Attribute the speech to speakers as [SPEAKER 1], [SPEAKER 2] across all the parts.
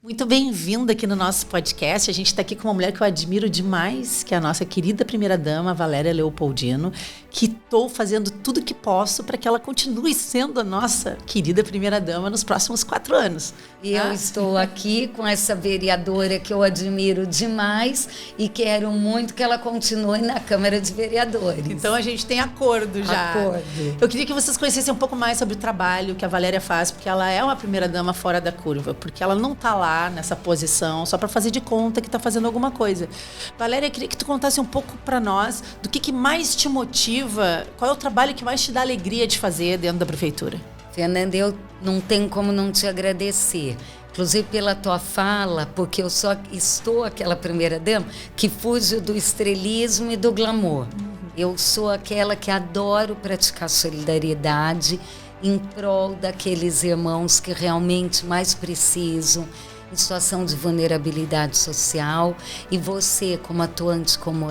[SPEAKER 1] Muito bem-vinda aqui no nosso podcast. A gente está aqui com uma mulher que eu admiro demais, que é a nossa querida primeira-dama, Valéria Leopoldino, que estou fazendo tudo que posso para que ela continue sendo a nossa querida primeira-dama nos próximos 4 anos.
[SPEAKER 2] E eu estou aqui com essa vereadora que eu admiro demais e quero muito que ela continue na Câmara de Vereadores.
[SPEAKER 1] Então a gente tem acordo já.
[SPEAKER 2] Acordo.
[SPEAKER 1] Eu queria que vocês conhecessem um pouco mais sobre o trabalho que a Valéria faz, porque ela é uma primeira-dama fora da curva, porque ela não está lá nessa posição só para fazer de conta que está fazendo alguma coisa. Valéria, eu queria que tu contasse um pouco para nós do que mais te motiva, qual é o trabalho que mais te dá alegria de fazer dentro da prefeitura.
[SPEAKER 2] Fernanda, eu não tenho como não te agradecer, inclusive pela tua fala, porque eu só estou aquela primeira-dama que fujo do estrelismo e do glamour. Eu sou aquela que adoro praticar solidariedade em prol daqueles irmãos que realmente mais precisam, em situação de vulnerabilidade social. E você, como atuante como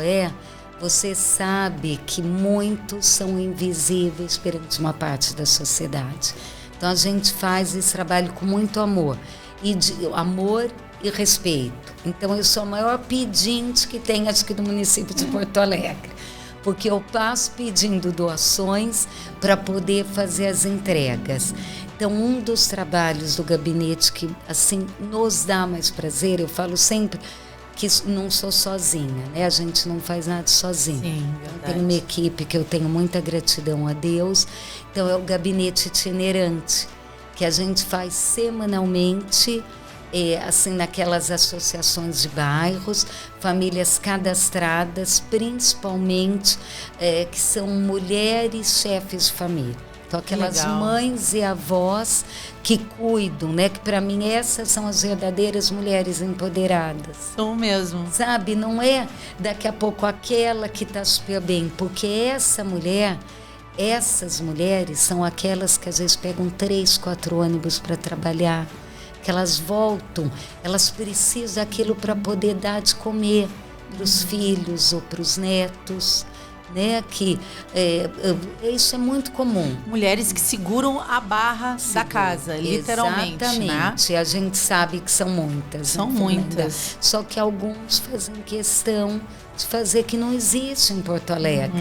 [SPEAKER 2] você sabe que muitos são invisíveis perante uma parte da sociedade. Então a gente faz esse trabalho com muito amor, amor e respeito. Então eu sou a maior pedinte que tem, acho que, do município de Porto Alegre, porque eu passo pedindo doações para poder fazer as entregas. Então, um dos trabalhos do gabinete que, assim, nos dá mais prazer, eu falo sempre que não sou sozinha, né? A gente não faz nada sozinho.
[SPEAKER 1] Sim,
[SPEAKER 2] então, tem uma equipe que eu tenho muita gratidão a Deus. Então, é o gabinete itinerante, que a gente faz semanalmente, assim, naquelas associações de bairros, famílias cadastradas, principalmente que são mulheres chefes de família. Então, aquelas mães e avós que cuidam, né? Que para mim essas são as verdadeiras mulheres empoderadas.
[SPEAKER 1] São mesmo.
[SPEAKER 2] Sabe, não é daqui a pouco aquela que está super bem, porque essas mulheres são aquelas que às vezes pegam 3, 4 ônibus para trabalhar, que elas voltam, elas precisam daquilo para poder dar de comer para os filhos ou para os netos. Né, que isso é muito comum.
[SPEAKER 1] Mulheres que seguram a barra da casa, literalmente.
[SPEAKER 2] Exatamente, né? A gente sabe que são muitas.
[SPEAKER 1] São muitas.
[SPEAKER 2] Só que alguns fazem questão de fazer que não existe em Porto Alegre.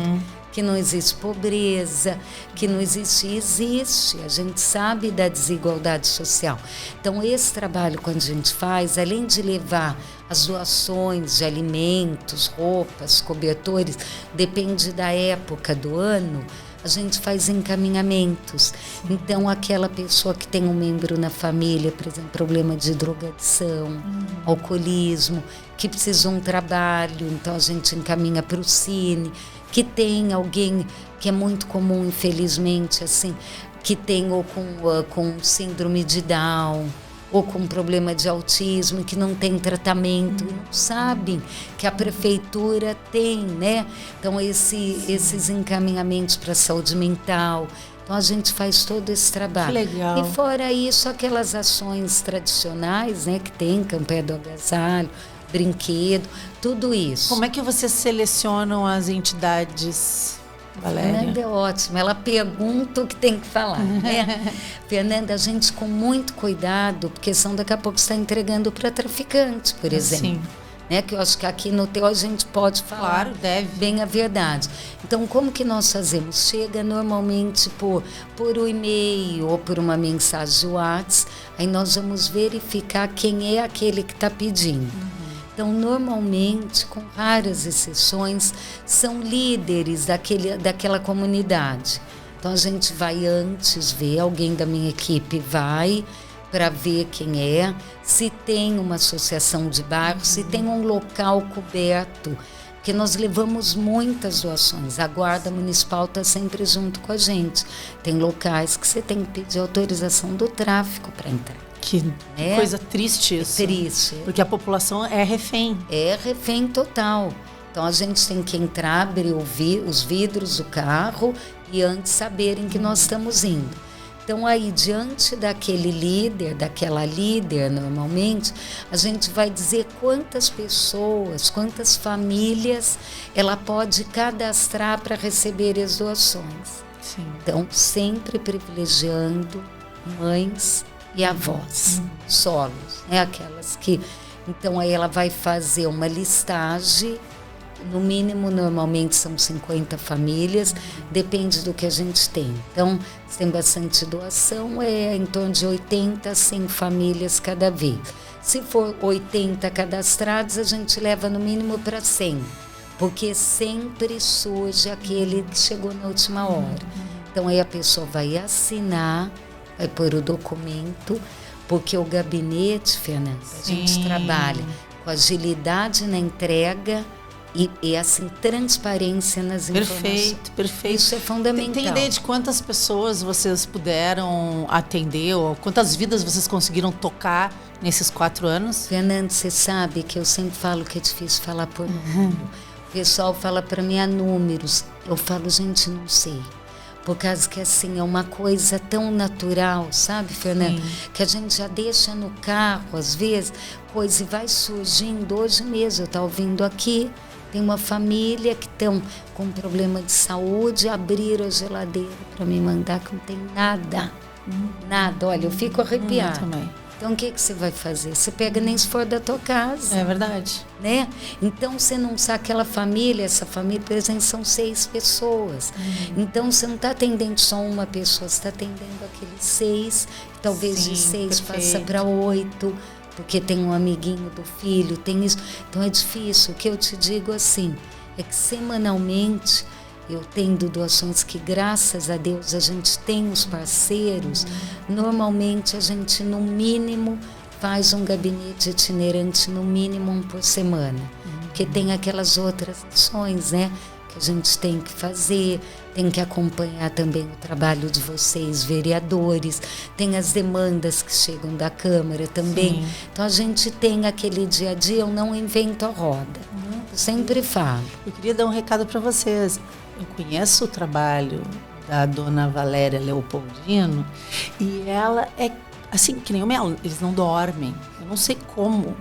[SPEAKER 2] Que não existe pobreza, que não existe, a gente sabe da desigualdade social. Então esse trabalho, quando a gente faz, além de levar as doações de alimentos, roupas, cobertores, depende da época do ano, a gente faz encaminhamentos. Então aquela pessoa que tem um membro na família, por exemplo, problema de drogadição, alcoolismo, que precisa de um trabalho, então a gente encaminha para o Cine, que tem alguém que é muito comum, infelizmente, assim, que tem ou com síndrome de Down, ou com problema de autismo, que não tem tratamento, e não sabem que a prefeitura tem, né? Então, esses encaminhamentos para a saúde mental. Então, a gente faz todo esse trabalho.
[SPEAKER 1] Que legal.
[SPEAKER 2] E fora isso, aquelas ações tradicionais, né? Que tem campanha do agasalho, brinquedo, tudo isso.
[SPEAKER 1] Como é que vocês selecionam as entidades, Valéria?
[SPEAKER 2] Fernanda é ótima, ela pergunta o que tem que falar, né? Fernanda, a gente com muito cuidado, porque senão daqui a pouco está entregando para traficante, por exemplo.
[SPEAKER 1] Sim.
[SPEAKER 2] Né? Que eu acho que aqui no teu a gente pode falar,
[SPEAKER 1] claro, deve,
[SPEAKER 2] bem a verdade. Então, como que nós fazemos? Chega normalmente por um e-mail ou por uma mensagem de WhatsApp, aí nós vamos verificar quem é aquele que está pedindo. Então, normalmente, com raras exceções, são líderes daquela comunidade. Então, a gente vai antes ver, alguém da minha equipe vai para ver quem é, se tem uma associação de bairro, se tem um local coberto, porque nós levamos muitas doações. A Guarda Municipal está sempre junto com a gente. Tem locais que você tem que pedir autorização do tráfico para entrar.
[SPEAKER 1] Que coisa triste isso.
[SPEAKER 2] É triste.
[SPEAKER 1] Porque a população é refém.
[SPEAKER 2] É refém total. Então a gente tem que entrar, abrir os vidros do carro e antes saberem que nós estamos indo. Então aí, diante daquele líder, daquela líder, normalmente, a gente vai dizer quantas pessoas, quantas famílias ela pode cadastrar para receber as doações.
[SPEAKER 1] Sim.
[SPEAKER 2] Então, sempre privilegiando mães e avós, solos, né? Aquelas que... Então, aí ela vai fazer uma listagem, no mínimo, normalmente são 50 famílias, depende do que a gente tem. Então, se tem bastante doação, é em torno de 80 a 100 famílias cada vez. Se for 80 cadastrados, a gente leva no mínimo para 100, porque sempre surge aquele que chegou na última hora. Então, aí a pessoa vai assinar, vai pôr o documento, porque o gabinete, Fernanda, a gente trabalha com agilidade na entrega e assim, transparência nas informações.
[SPEAKER 1] Perfeito.
[SPEAKER 2] Isso é fundamental.
[SPEAKER 1] Tem ideia de quantas pessoas vocês puderam atender, ou quantas vidas vocês conseguiram tocar nesses 4 anos?
[SPEAKER 2] Fernanda, você sabe que eu sempre falo que é difícil falar por número. O pessoal fala para mim números. Eu falo, gente, não sei. Por causa que, assim, é uma coisa tão natural, sabe, Fernanda? Sim. Que a gente já deixa no carro, às vezes, coisa e vai surgindo. Hoje mesmo, eu estava ouvindo aqui, tem uma família que estão com problema de saúde, abriram a geladeira para me mandar, que não tem nada. Nada, olha, eu fico arrepiada.
[SPEAKER 1] Também.
[SPEAKER 2] Então, o que você vai fazer? Você pega nem se for da tua casa.
[SPEAKER 1] É verdade.
[SPEAKER 2] Né? Então, você não sabe aquela família, essa família, por exemplo, são 6 pessoas. Então, você não está atendendo só uma pessoa, você está atendendo aqueles 6, talvez de 6 passa para 8, porque tem um amiguinho do filho, tem isso. Então, é difícil. O que eu te digo assim, é que semanalmente eu tendo doações que, graças a Deus, a gente tem os parceiros, normalmente a gente, no mínimo, faz um gabinete itinerante, no mínimo 1 por semana. Porque tem aquelas outras ações, né? Que a gente tem que fazer, tem que acompanhar também o trabalho de vocês, vereadores, tem as demandas que chegam da Câmara também. Sim. Então, a gente tem aquele dia a dia, eu não invento a roda. Eu sempre falo.
[SPEAKER 1] Eu queria dar um recado para vocês. Eu conheço o trabalho da dona Valéria Leopoldino e ela é assim, que nem o Mel, eles não dormem. Eu não sei como.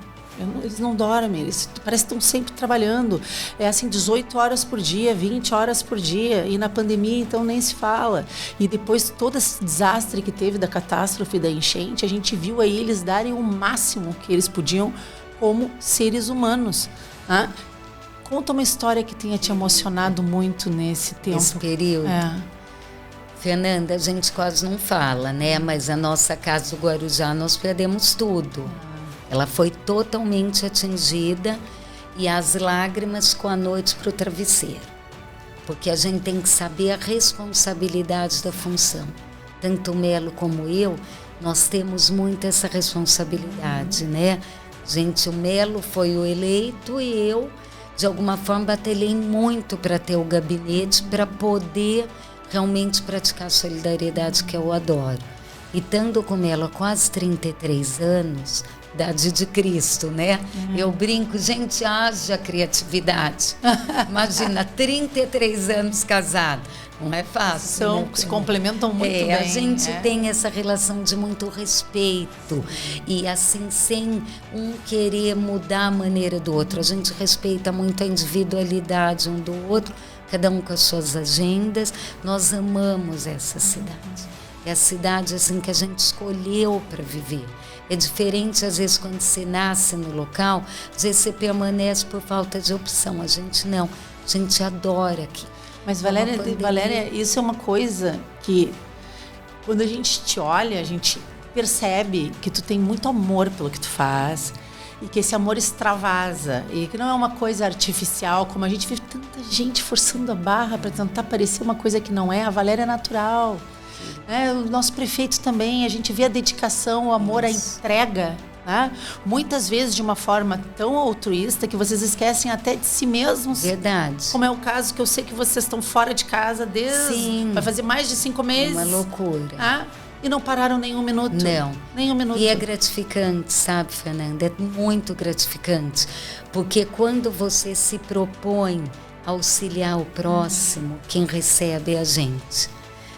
[SPEAKER 1] Eles não dormem, eles parece que estão sempre trabalhando. É assim, 18 horas por dia, 20 horas por dia. E na pandemia, então, nem se fala. E depois, todo esse desastre que teve da catástrofe da enchente, a gente viu aí eles darem o máximo que eles podiam como seres humanos. Né? Conta uma história que tenha te emocionado muito nesse tempo.
[SPEAKER 2] Esse período. Fernanda, a gente quase não fala, né? Mas a nossa casa do Guarujá, nós perdemos tudo. Ela foi totalmente atingida e as lágrimas com a noite para o travesseiro. Porque a gente tem que saber a responsabilidade da função. Tanto o Melo como eu, nós temos muito essa responsabilidade, né? Gente, o Melo foi o eleito e eu, de alguma forma, batalhei muito para ter o gabinete, para poder realmente praticar a solidariedade que eu adoro. E estando com ela há quase 33 anos, idade de Cristo, né? Eu brinco, gente, haja criatividade. Imagina, 33 anos casado. Não é fácil. Né?
[SPEAKER 1] Se complementam muito bem.
[SPEAKER 2] A gente tem essa relação de muito respeito e assim, sem um querer mudar a maneira do outro. A gente respeita muito a individualidade um do outro, cada um com as suas agendas. Nós amamos essa cidade. É a cidade assim, que a gente escolheu para viver. É diferente, às vezes, quando você nasce no local, às vezes você permanece por falta de opção. A gente não. A gente adora aqui.
[SPEAKER 1] Mas, Valéria, isso é uma coisa que, quando a gente te olha, a gente percebe que tu tem muito amor pelo que tu faz e que esse amor extravasa e que não é uma coisa artificial, como a gente vê tanta gente forçando a barra para tentar parecer uma coisa que não é. A Valéria é natural. O nosso prefeito também, a gente vê a dedicação, o amor, a entrega. Né? Muitas vezes de uma forma tão altruísta que vocês esquecem até de si mesmos.
[SPEAKER 2] Verdade.
[SPEAKER 1] Como é o caso que eu sei que vocês estão fora de casa desde... Sim. Vai fazer mais de 5 meses.
[SPEAKER 2] Uma loucura.
[SPEAKER 1] E não pararam nenhum minuto.
[SPEAKER 2] Não.
[SPEAKER 1] Nenhum minuto.
[SPEAKER 2] E é gratificante, sabe, Fernanda? É muito gratificante. Porque quando você se propõe a auxiliar o próximo, quem recebe é a gente.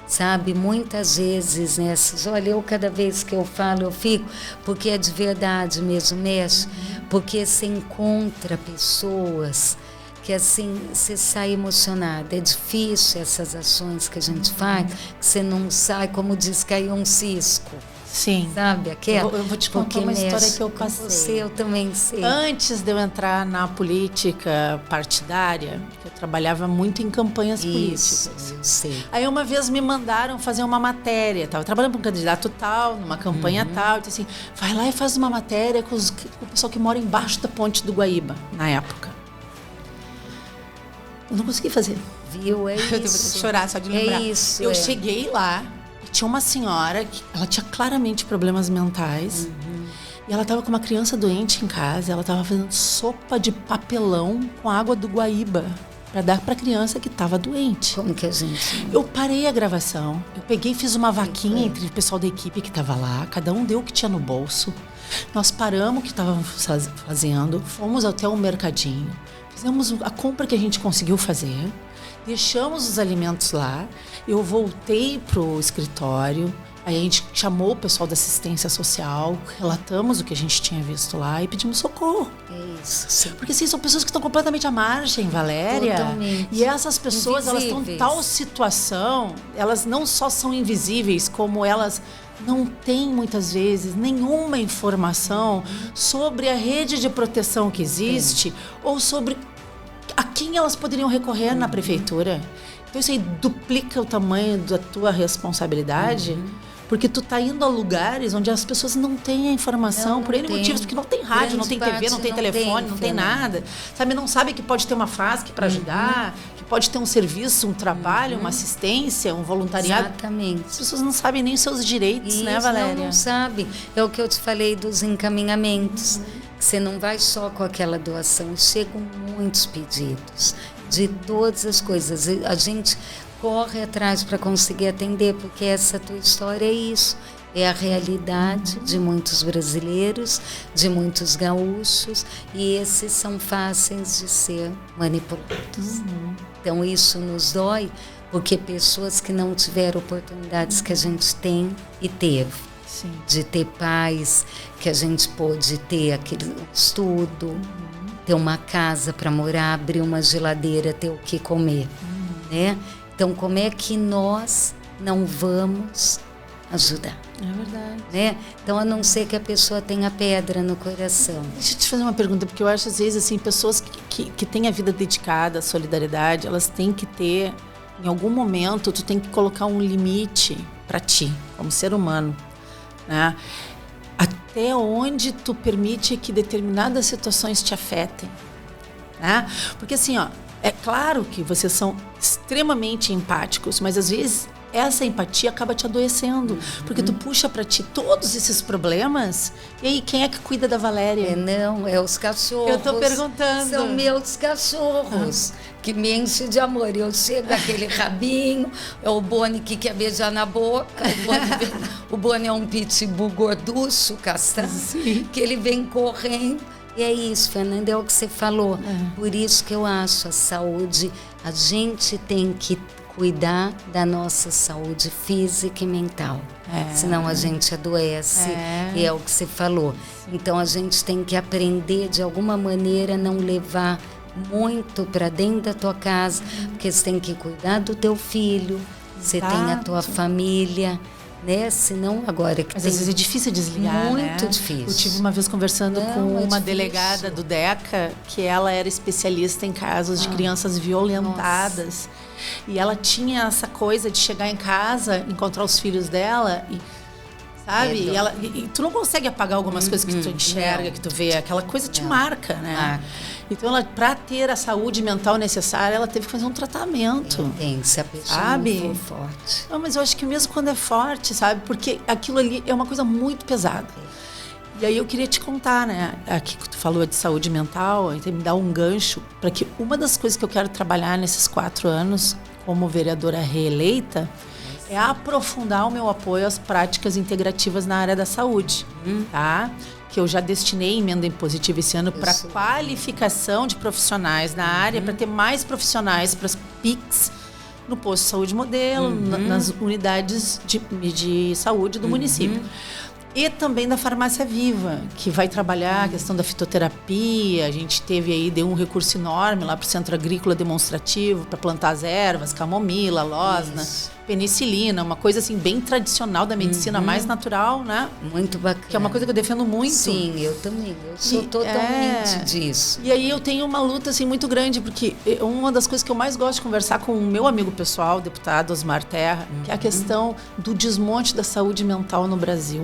[SPEAKER 2] Sabe, muitas vezes nessas, olha, eu cada vez que eu falo, eu fico, porque é de verdade mesmo, mexe, porque você encontra pessoas que assim, você sai emocionada. É difícil essas ações que a gente faz, que você não sai, como diz, caiu um cisco.
[SPEAKER 1] Sim.
[SPEAKER 2] Sabe aquela?
[SPEAKER 1] Eu vou te contar uma história que eu passei.
[SPEAKER 2] Você, eu também sei.
[SPEAKER 1] Antes de eu entrar na política partidária, eu trabalhava muito em campanhas políticas.
[SPEAKER 2] Eu sei.
[SPEAKER 1] Aí uma vez me mandaram fazer uma matéria, estava trabalhando com um candidato tal, numa campanha tal, e disse assim, vai lá e faz uma matéria com o pessoal que mora embaixo da ponte do Guaíba, na época. Eu não consegui fazer.
[SPEAKER 2] Viu? É isso.
[SPEAKER 1] Eu devo chorar só de lembrar.
[SPEAKER 2] É isso.
[SPEAKER 1] Eu cheguei lá, e tinha uma senhora que ela tinha claramente problemas mentais. E ela estava com uma criança doente em casa. Ela estava fazendo sopa de papelão com água do Guaíba para dar para a criança que estava doente.
[SPEAKER 2] Como que a gente...
[SPEAKER 1] Eu parei a gravação. Eu peguei e fiz uma vaquinha entre o pessoal da equipe que estava lá. Cada um deu o que tinha no bolso. Nós paramos o que estávamos fazendo. Fomos até o mercadinho. Fizemos a compra que a gente conseguiu fazer. Deixamos os alimentos lá. Eu voltei pro escritório. Aí a gente chamou o pessoal da assistência social, relatamos o que a gente tinha visto lá e pedimos socorro.
[SPEAKER 2] É isso, sim.
[SPEAKER 1] Porque assim, são pessoas que estão completamente à margem, Valéria.
[SPEAKER 2] Totalmente.
[SPEAKER 1] E essas pessoas, elas estão em tal situação, elas não só são invisíveis, como elas não têm muitas vezes nenhuma informação sobre a rede de proteção que existe ou sobre a quem elas poderiam recorrer na prefeitura. Então isso aí duplica o tamanho da tua responsabilidade, porque tu tá indo a lugares onde as pessoas não têm a informação, por N motivos, porque não tem rádio, não tem TV, não tem telefone, não tem nada. Sabe, não sabe que pode ter uma FASC para ajudar, que pode ter um serviço, um trabalho, uma assistência, um voluntariado.
[SPEAKER 2] Exatamente.
[SPEAKER 1] As pessoas não sabem nem os seus direitos,
[SPEAKER 2] Isso,
[SPEAKER 1] né, Valéria?
[SPEAKER 2] Não sabe. É o que eu te falei dos encaminhamentos. Você não vai só com aquela doação, chegam muitos pedidos de todas as coisas. A gente corre atrás para conseguir atender, porque essa tua história é isso. É a realidade de muitos brasileiros, de muitos gaúchos, e esses são fáceis de ser manipulados. Então isso nos dói, porque pessoas que não tiveram oportunidades que a gente tem e teve.
[SPEAKER 1] Sim.
[SPEAKER 2] De ter pais, que a gente pôde ter aquele estudo, ter uma casa para morar, abrir uma geladeira, ter o que comer, né? Então, como é que nós não vamos ajudar?
[SPEAKER 1] É verdade.
[SPEAKER 2] Né? Então, a não ser que a pessoa tenha pedra no coração.
[SPEAKER 1] Deixa eu te fazer uma pergunta, porque eu acho, às vezes, assim, pessoas que têm a vida dedicada à solidariedade, elas têm que ter, em algum momento, tu tem que colocar um limite para ti, como ser humano, né? Até onde tu permite que determinadas situações te afetem, né? Porque assim, ó, é claro que vocês são extremamente empáticos, mas às vezes essa empatia acaba te adoecendo, porque tu puxa para ti todos esses problemas, e aí quem é que cuida da Valéria?
[SPEAKER 2] Não, é os cachorros.
[SPEAKER 1] Eu tô perguntando.
[SPEAKER 2] São meus cachorros, que me enchem de amor. Eu chego aquele rabinho, é o Boni que quer beijar na boca, o Boni é um pitbull gorducho, castrado, que ele vem correndo. E é isso, Fernanda, é o que você falou. Por isso que eu acho a saúde, a gente tem que cuidar da nossa saúde física e mental. Senão a gente adoece. E é o que você falou. Então a gente tem que aprender de alguma maneira, não levar muito para dentro da tua casa, porque você tem que cuidar do teu filho, você tem a tua família, né? Senão agora que
[SPEAKER 1] mas
[SPEAKER 2] tem...
[SPEAKER 1] às vezes é difícil desligar,
[SPEAKER 2] muito
[SPEAKER 1] né?
[SPEAKER 2] difícil.
[SPEAKER 1] Eu tive uma vez conversando com uma delegada do DECA, que ela era especialista em casos de crianças violentadas. E ela tinha essa coisa de chegar em casa, encontrar os filhos dela e, sabe? E tu não consegue apagar algumas coisas que tu enxerga, que tu vê. Aquela coisa te marca, né? Então, ela, pra ter a saúde mental necessária, ela teve que fazer um tratamento.
[SPEAKER 2] Tem, se a pessoa
[SPEAKER 1] sabe?
[SPEAKER 2] não for forte.
[SPEAKER 1] Não, mas eu acho que mesmo quando é forte, sabe? Porque aquilo ali é uma coisa muito pesada. E aí eu queria te contar, né? Aqui que tu falou de saúde mental, então me dá um gancho para que uma das coisas que eu quero trabalhar nesses 4 anos como vereadora reeleita é aprofundar o meu apoio às práticas integrativas na área da saúde, tá? Que eu já destinei emenda impositiva esse ano para qualificação de profissionais na área, para ter mais profissionais para as PICs no posto de saúde modelo, nas unidades de saúde do município. E também da Farmácia Viva, que vai trabalhar a questão da fitoterapia. A gente deu um recurso enorme lá para o Centro Agrícola Demonstrativo, para plantar as ervas, camomila, losna, penicilina, uma coisa assim bem tradicional da medicina mais natural, né?
[SPEAKER 2] Muito bacana.
[SPEAKER 1] Que é uma coisa que eu defendo muito.
[SPEAKER 2] Sim, eu também. Eu sou totalmente disso.
[SPEAKER 1] E aí eu tenho uma luta assim muito grande, porque uma das coisas que eu mais gosto de conversar com o meu amigo pessoal, o deputado Osmar Terra, que é a questão do desmonte da saúde mental no Brasil.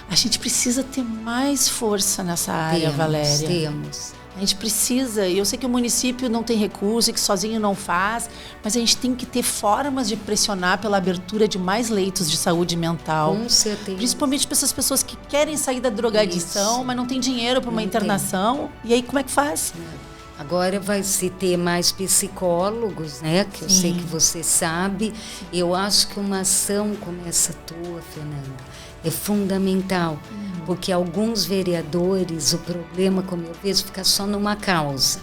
[SPEAKER 1] A gente precisa ter mais força nessa área, Valéria.
[SPEAKER 2] Temos.
[SPEAKER 1] A gente precisa, e eu sei que o município não tem recurso e que sozinho não faz, mas a gente tem que ter formas de pressionar pela abertura de mais leitos de saúde mental.
[SPEAKER 2] Com certeza.
[SPEAKER 1] Principalmente para essas pessoas que querem sair da drogadição, mas não tem dinheiro para uma internação. E aí como é que faz?
[SPEAKER 2] Agora vai se ter mais psicólogos, né? Que eu sei que você sabe. Eu acho que uma ação como essa tua, Fernanda, é fundamental, porque alguns vereadores, o problema, como eu vejo, fica só numa causa.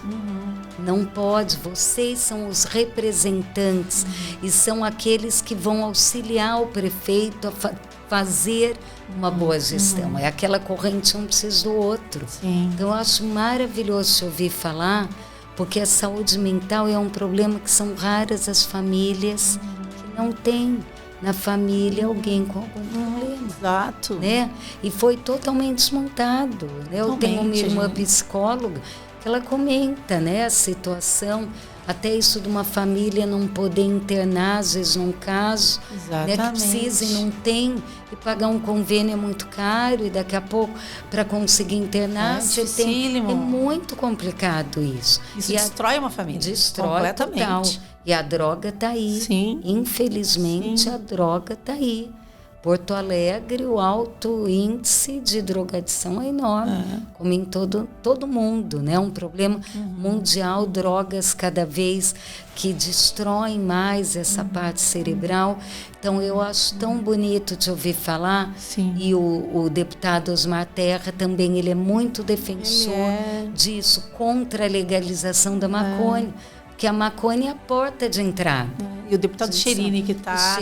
[SPEAKER 2] Não pode, vocês são os representantes e são aqueles que vão auxiliar o prefeito a fazer uma boa gestão. É aquela corrente, um precisa do outro.
[SPEAKER 1] Sim.
[SPEAKER 2] Então eu acho maravilhoso te ouvir falar, porque a saúde mental é um problema que são raras as famílias que não têm na família alguém com algum problema.
[SPEAKER 1] Exato.
[SPEAKER 2] Né? E foi totalmente desmontado. Né? Eu tenho uma irmã psicóloga que ela comenta, né, a situação, até isso de uma família não poder internar, às vezes num caso, né, que precisa e não tem, e pagar um convênio é muito caro, e daqui a pouco, para conseguir internar, é muito complicado isso.
[SPEAKER 1] Isso destrói uma família.
[SPEAKER 2] Destrói
[SPEAKER 1] completamente.
[SPEAKER 2] Total. E a droga está aí.
[SPEAKER 1] Sim.
[SPEAKER 2] Infelizmente, a droga está aí. Porto Alegre, o alto índice de drogadição é enorme, como em todo mundo, né? Um problema mundial, drogas cada vez que destroem mais essa parte cerebral. Então, eu acho tão bonito te ouvir falar.
[SPEAKER 1] Sim.
[SPEAKER 2] E o deputado Osmar Terra também, ele é muito defensor disso, contra a legalização da maconha. Que a maconha é a porta de entrada.
[SPEAKER 1] E o deputado Cherini, que está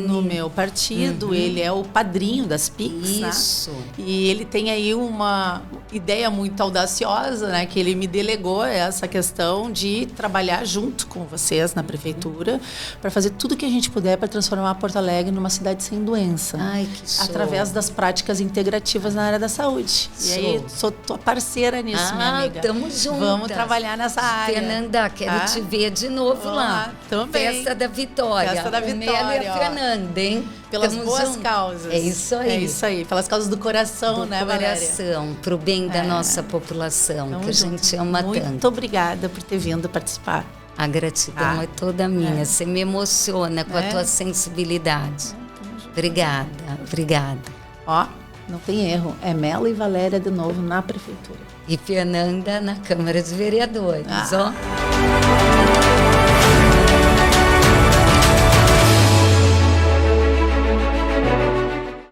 [SPEAKER 1] no meu partido, ele é o padrinho das PICs,
[SPEAKER 2] isso.
[SPEAKER 1] Né? E ele tem aí uma ideia muito audaciosa, né? Que ele me delegou essa questão de trabalhar junto com vocês na prefeitura para fazer tudo que a gente puder para transformar Porto Alegre numa cidade sem doença.
[SPEAKER 2] Ai, que show.
[SPEAKER 1] Através das práticas integrativas na área da saúde. E aí, sou tua parceira nisso, minha amiga.
[SPEAKER 2] Estamos juntas.
[SPEAKER 1] Vamos trabalhar nessa área.
[SPEAKER 2] Fernanda, quero te ver de novo lá.
[SPEAKER 1] Também.
[SPEAKER 2] Festa da Vitória.
[SPEAKER 1] Festa da Vitória.
[SPEAKER 2] E a Fernanda, hein?
[SPEAKER 1] Pelas boas causas.
[SPEAKER 2] É isso aí.
[SPEAKER 1] É isso aí. Pelas causas do coração, né, Valéria?
[SPEAKER 2] Do coração, pro bem da nossa população, que a gente ama tanto.
[SPEAKER 1] Muito obrigada por ter vindo participar.
[SPEAKER 2] A gratidão é toda minha. Você me emociona com a tua sensibilidade. Obrigada, obrigada.
[SPEAKER 1] Ó, não tem erro. É Melo e Valéria de novo na prefeitura.
[SPEAKER 2] E Fernanda na Câmara dos Vereadores, ó.